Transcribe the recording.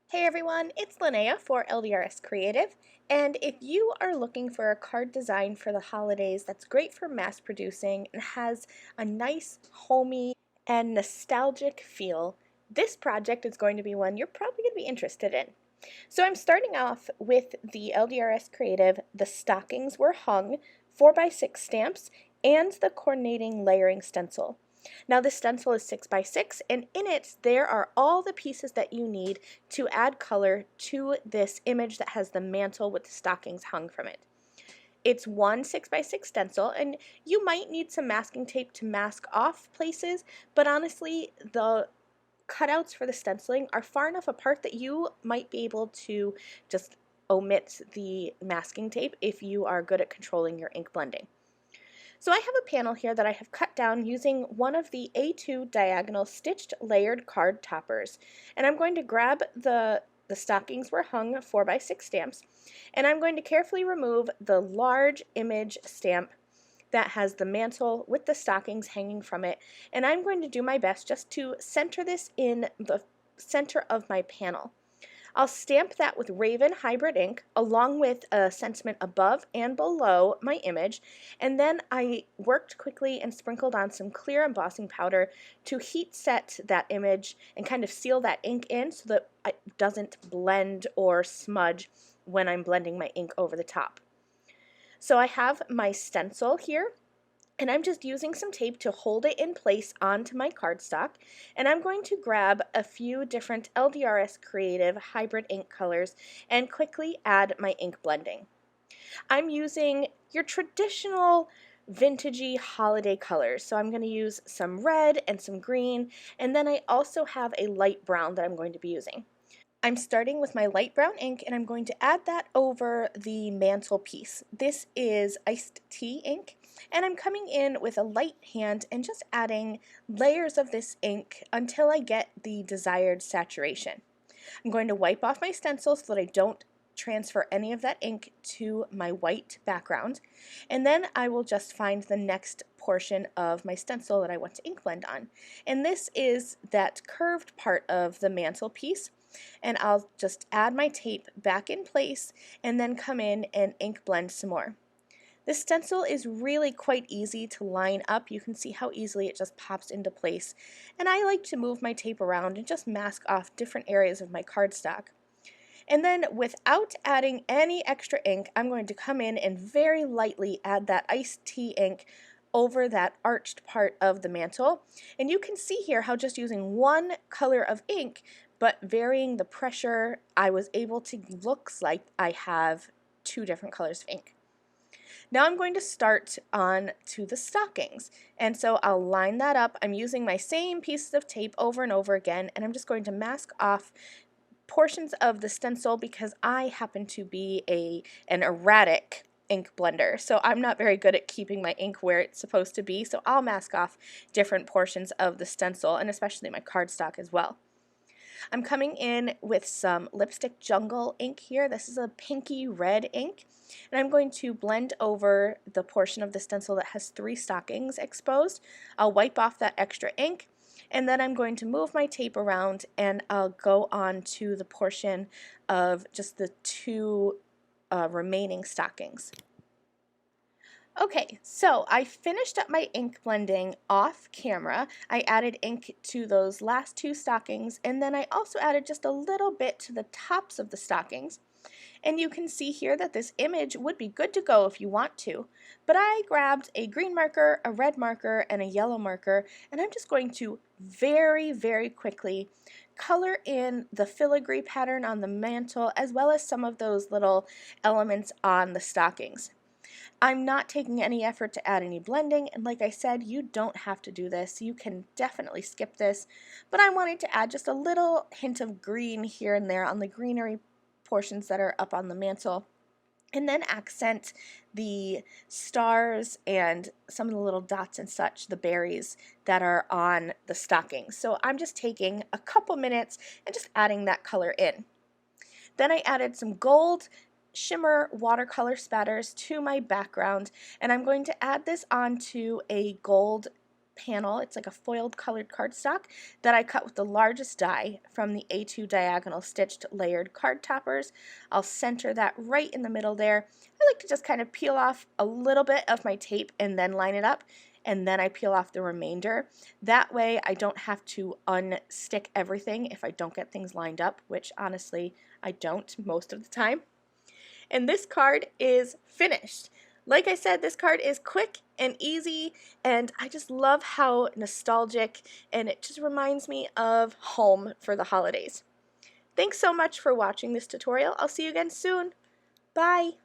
Hey everyone, it's Lynnea for LDRS Creative, and if you are looking for a card design for the holidays that's great for mass producing and has a nice, homey, and nostalgic feel, this project is going to be one you're probably going to be interested in. So I'm starting off with the LDRS Creative The Stockings Were Hung 4x6 stamps and the coordinating layering stencil. Now this stencil is 6x6 and in it there are all the pieces that you need to add color to this image that has the mantle with the stockings hung from it. It's one 6x6 stencil and you might need some masking tape to mask off places, but honestly the cutouts for the stenciling are far enough apart that you might be able to just omit the masking tape if you are good at controlling your ink blending. So I have a panel here that I have cut down using one of the A2 diagonal stitched layered card toppers. And I'm going to grab the stockings were hung 4x6 stamps, and I'm going to carefully remove the large image stamp that has the mantle with the stockings hanging from it, and I'm going to do my best just to center this in the center of my panel. I'll stamp that with Raven Hybrid ink along with a sentiment above and below my image, and then I worked quickly and sprinkled on some clear embossing powder to heat set that image and kind of seal that ink in so that it doesn't blend or smudge when I'm blending my ink over the top. So I have my stencil here, and I'm just using some tape to hold it in place onto my cardstock, and I'm going to grab a few different LDRS Creative hybrid ink colors and quickly add my ink blending. I'm using your traditional vintagey holiday colors, so I'm going to use some red and some green, and then I also have a light brown that I'm going to be using. I'm starting with my light brown ink and I'm going to add that over the mantle piece. This is iced tea ink, and I'm coming in with a light hand and just adding layers of this ink until I get the desired saturation. I'm going to wipe off my stencil so that I don't transfer any of that ink to my white background, and then I will just find the next portion of my stencil that I want to ink blend on. And this is that curved part of the mantle piece, and I'll just add my tape back in place and then come in and ink blend some more. This stencil is really quite easy to line up. You can see how easily it just pops into place. And I like to move my tape around and just mask off different areas of my cardstock. And then without adding any extra ink, I'm going to come in and very lightly add that iced tea ink over that arched part of the mantle. And you can see here how just using one color of ink but varying the pressure, I was able to looks like I have two different colors of ink. Now I'm going to start on to the stockings, and so I'll line that up. I'm using my same pieces of tape over and over again, and I'm just going to mask off portions of the stencil because I happen to be an erratic ink blender, so I'm not very good at keeping my ink where it's supposed to be, so I'll mask off different portions of the stencil and especially my cardstock as well. I'm coming in with some Lipstick Jungle ink here. This is a pinky red ink, and I'm going to blend over the portion of the stencil that has 3 stockings exposed. I'll wipe off that extra ink, and then I'm going to move my tape around and I'll go on to the portion of just the 2 remaining stockings. Okay, so I finished up my ink blending off camera. I added ink to those last 2 stockings, and then I also added just a little bit to the tops of the stockings. And you can see here that this image would be good to go if you want to, but I grabbed a green marker, a red marker, and a yellow marker, and I'm just going to very quickly color in the filigree pattern on the mantle as well as some of those little elements on the stockings. I'm not taking any effort to add any blending, and like I said, you don't have to do this. You can definitely skip this, but I wanted to add just a little hint of green here and there on the greenery portions that are up on the mantle, and then accent the stars and some of the little dots and such, the berries that are on the stockings. So I'm just taking a couple minutes and just adding that color in. Then I added some gold shimmer watercolor spatters to my background, and I'm going to add this onto a gold panel. It's like a foiled colored cardstock that I cut with the largest die from the A2 diagonal stitched layered card toppers. I'll center that right in the middle there. I like to just kind of peel off a little bit of my tape and then line it up, and then I peel off the remainder. That way I don't have to unstick everything if I don't get things lined up, which honestly I don't most of the time. And this card is finished. Like I said, this card is quick and easy, and I just love how nostalgic, and it just reminds me of home for the holidays. Thanks so much for watching this tutorial. I'll see you again soon. Bye!